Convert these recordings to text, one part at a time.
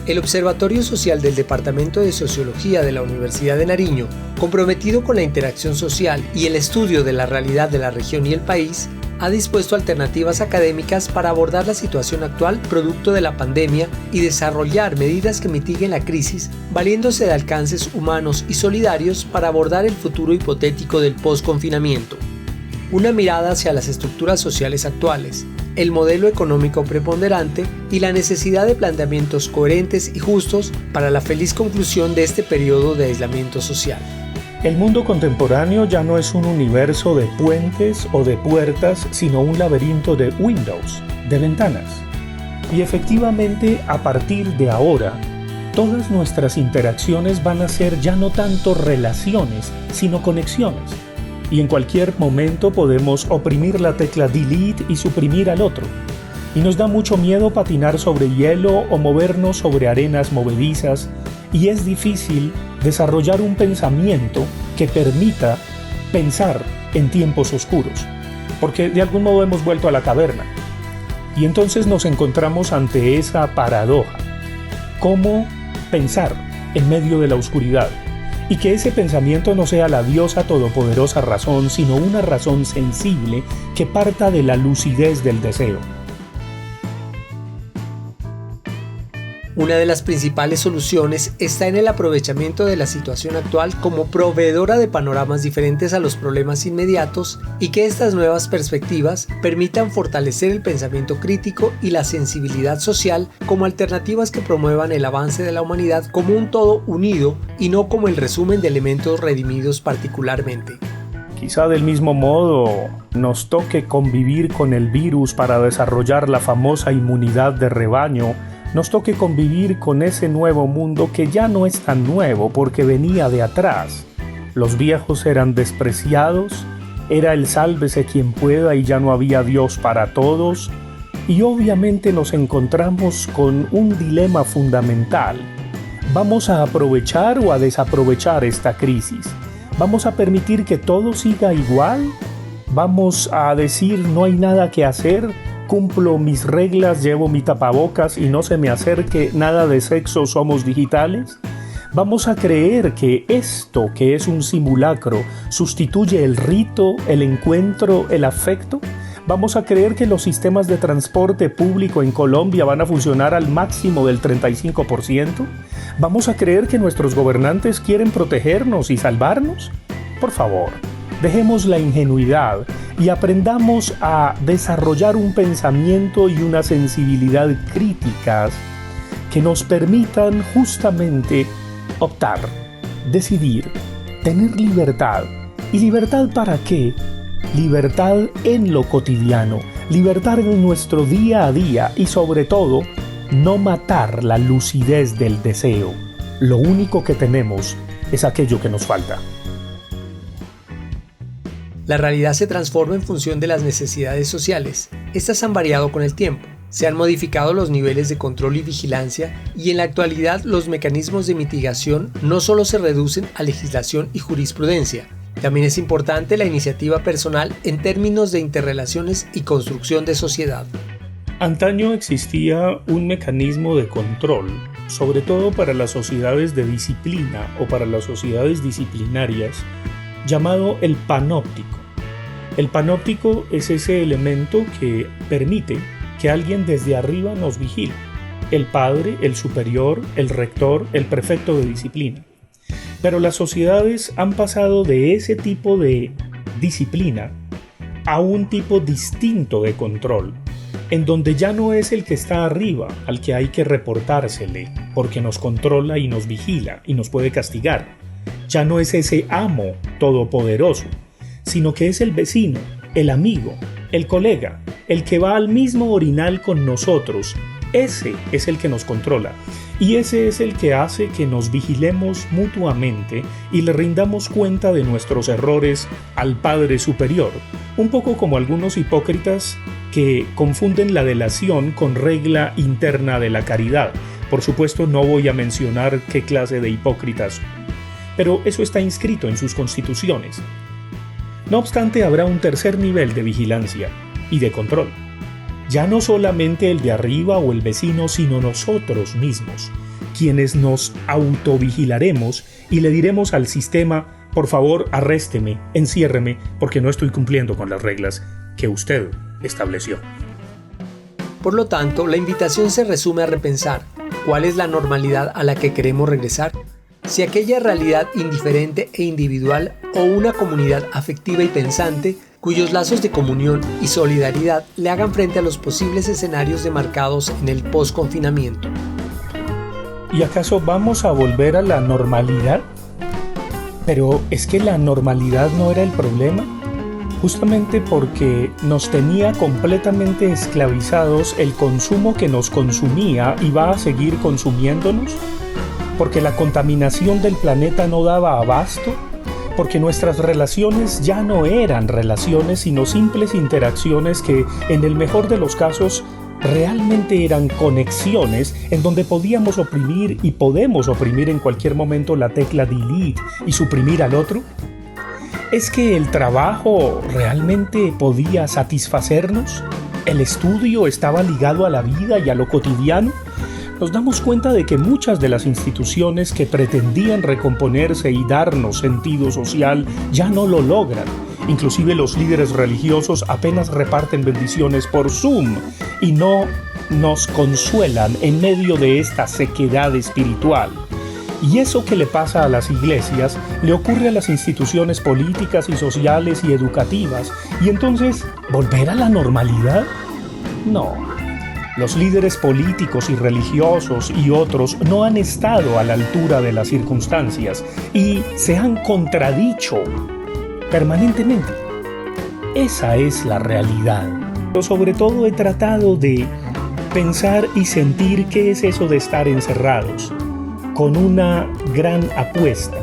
El Observatorio Social del Departamento de Sociología de la Universidad de Nariño, comprometido con la interacción social y el estudio de la realidad de la región y el país, ha dispuesto alternativas académicas para abordar la situación actual producto de la pandemia y desarrollar medidas que mitiguen la crisis, valiéndose de alcances humanos y solidarios para abordar el futuro hipotético del post-confinamiento. Una mirada hacia las estructuras sociales actuales, el modelo económico preponderante y la necesidad de planteamientos coherentes y justos para la feliz conclusión de este periodo de aislamiento social. El mundo contemporáneo ya no es un universo de puentes o de puertas, sino un laberinto de windows, de ventanas. Y efectivamente, a partir de ahora, todas nuestras interacciones van a ser ya no tanto relaciones, sino conexiones. Y en cualquier momento podemos oprimir la tecla delete y suprimir al otro. Y nos da mucho miedo patinar sobre hielo o movernos sobre arenas movedizas, y es difícil desarrollar un pensamiento que permita pensar en tiempos oscuros, porque de algún modo hemos vuelto a la caverna. Y entonces nos encontramos ante esa paradoja: ¿cómo pensar en medio de la oscuridad? Y que ese pensamiento no sea la diosa todopoderosa razón, sino una razón sensible que parta de la lucidez del deseo. Una de las principales soluciones está en el aprovechamiento de la situación actual como proveedora de panoramas diferentes a los problemas inmediatos y que estas nuevas perspectivas permitan fortalecer el pensamiento crítico y la sensibilidad social como alternativas que promuevan el avance de la humanidad como un todo unido y no como el resumen de elementos redimidos particularmente. Quizá del mismo modo nos toque convivir con el virus para desarrollar la famosa inmunidad de rebaño. Nos toque convivir con ese nuevo mundo que ya no es tan nuevo porque venía de atrás. Los viejos eran despreciados, era el sálvese quien pueda y ya no había Dios para todos. Y obviamente nos encontramos con un dilema fundamental. ¿Vamos a aprovechar o a desaprovechar esta crisis? ¿Vamos a permitir que todo siga igual? ¿Vamos a decir no hay nada que hacer? Cumplo mis reglas, llevo mi tapabocas y no se me acerque nada de sexo, somos digitales. ¿Vamos a creer que esto, que es un simulacro, sustituye el rito, el encuentro, el afecto? ¿Vamos a creer que los sistemas de transporte público en Colombia van a funcionar al máximo del 35%? ¿Vamos a creer que nuestros gobernantes quieren protegernos y salvarnos? Por favor, dejemos la ingenuidad y aprendamos a desarrollar un pensamiento y una sensibilidad críticas que nos permitan justamente optar, decidir, tener libertad. ¿Y libertad para qué? Libertad en lo cotidiano, libertad en nuestro día a día y sobre todo, no matar la lucidez del deseo. Lo único que tenemos es aquello que nos falta. La realidad se transforma en función de las necesidades sociales. Estas han variado con el tiempo. Se han modificado los niveles de control y vigilancia y en la actualidad los mecanismos de mitigación no solo se reducen a legislación y jurisprudencia. También es importante la iniciativa personal en términos de interrelaciones y construcción de sociedad. Antaño existía un mecanismo de control, sobre todo para las sociedades de disciplina o para las sociedades disciplinarias, llamado el panóptico. El panóptico es ese elemento que permite que alguien desde arriba nos vigile. El padre, el superior, el rector, el prefecto de disciplina. Pero las sociedades han pasado de ese tipo de disciplina a un tipo distinto de control, en donde ya no es el que está arriba al que hay que reportársele, porque nos controla y nos vigila y nos puede castigar. Ya no es ese amo todopoderoso, sino que es el vecino, el amigo, el colega, el que va al mismo orinal con nosotros. Ese es el que nos controla y ese es el que hace que nos vigilemos mutuamente y le rindamos cuenta de nuestros errores al Padre Superior, un poco como algunos hipócritas que confunden la delación con regla interna de la caridad. Por supuesto, no voy a mencionar qué clase de hipócritas, pero eso está inscrito en sus constituciones. No obstante, habrá un tercer nivel de vigilancia y de control. Ya no solamente el de arriba o el vecino, sino nosotros mismos. quienes nos autovigilaremos y le diremos al sistema: por favor, arrésteme, enciérreme, porque no estoy cumpliendo con las reglas que usted estableció. Por lo tanto, la invitación se resume a repensar cuál es la normalidad a la que queremos regresar, si aquella realidad indiferente e individual o una comunidad afectiva y pensante cuyos lazos de comunión y solidaridad le hagan frente a los posibles escenarios demarcados en el post-confinamiento. ¿Y acaso vamos a volver a la normalidad? Pero es que la normalidad no era el problema. Justamente porque nos tenía completamente esclavizados el consumo que nos consumía y va a seguir consumiéndonos, porque la contaminación del planeta no daba abasto, porque nuestras relaciones ya no eran relaciones sino simples interacciones que, en el mejor de los casos, realmente eran conexiones en donde podíamos oprimir y podemos oprimir en cualquier momento la tecla delete y suprimir al otro. ¿Es que el trabajo realmente podía satisfacernos? ¿El estudio estaba ligado a la vida y a lo cotidiano? Nos damos cuenta de que muchas de las instituciones que pretendían recomponerse y darnos sentido social ya no lo logran. Inclusive los líderes religiosos apenas reparten bendiciones por Zoom y no nos consuelan en medio de esta sequedad espiritual. Y eso que le pasa a las iglesias, le ocurre a las instituciones políticas y sociales y educativas. ¿Y entonces, volver a la normalidad? No. Los líderes políticos y religiosos y otros no han estado a la altura de las circunstancias y se han contradicho permanentemente. Esa es la realidad. Pero sobre todo he tratado de pensar y sentir qué es eso de estar encerrados. Con una gran apuesta.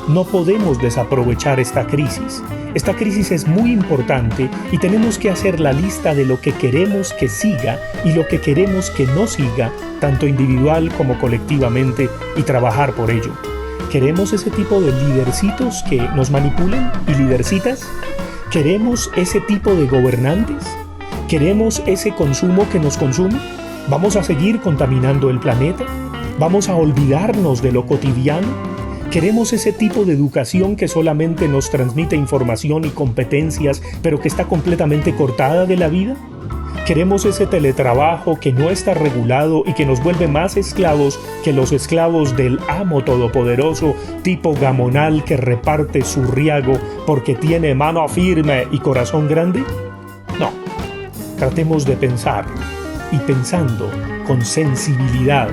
No podemos desaprovechar esta crisis. Esta crisis es muy importante y tenemos que hacer la lista de lo que queremos que siga y lo que queremos que no siga, tanto individual como colectivamente, y trabajar por ello. ¿Queremos ese tipo de lidercitos que nos manipulen y lidercitas? ¿Queremos ese tipo de gobernantes? ¿Queremos ese consumo que nos consume? ¿Vamos a seguir contaminando el planeta? ¿Vamos a olvidarnos de lo cotidiano? ¿Queremos ese tipo de educación que solamente nos transmite información y competencias, pero que está completamente cortada de la vida? ¿Queremos ese teletrabajo que no está regulado y que nos vuelve más esclavos que los esclavos del amo todopoderoso, tipo gamonal que reparte su riago porque tiene mano firme y corazón grande? No. Tratemos de pensar, y pensando con sensibilidad,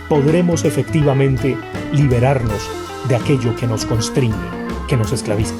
podremos efectivamente liberarnos de aquello que nos constriñe, que nos esclaviza.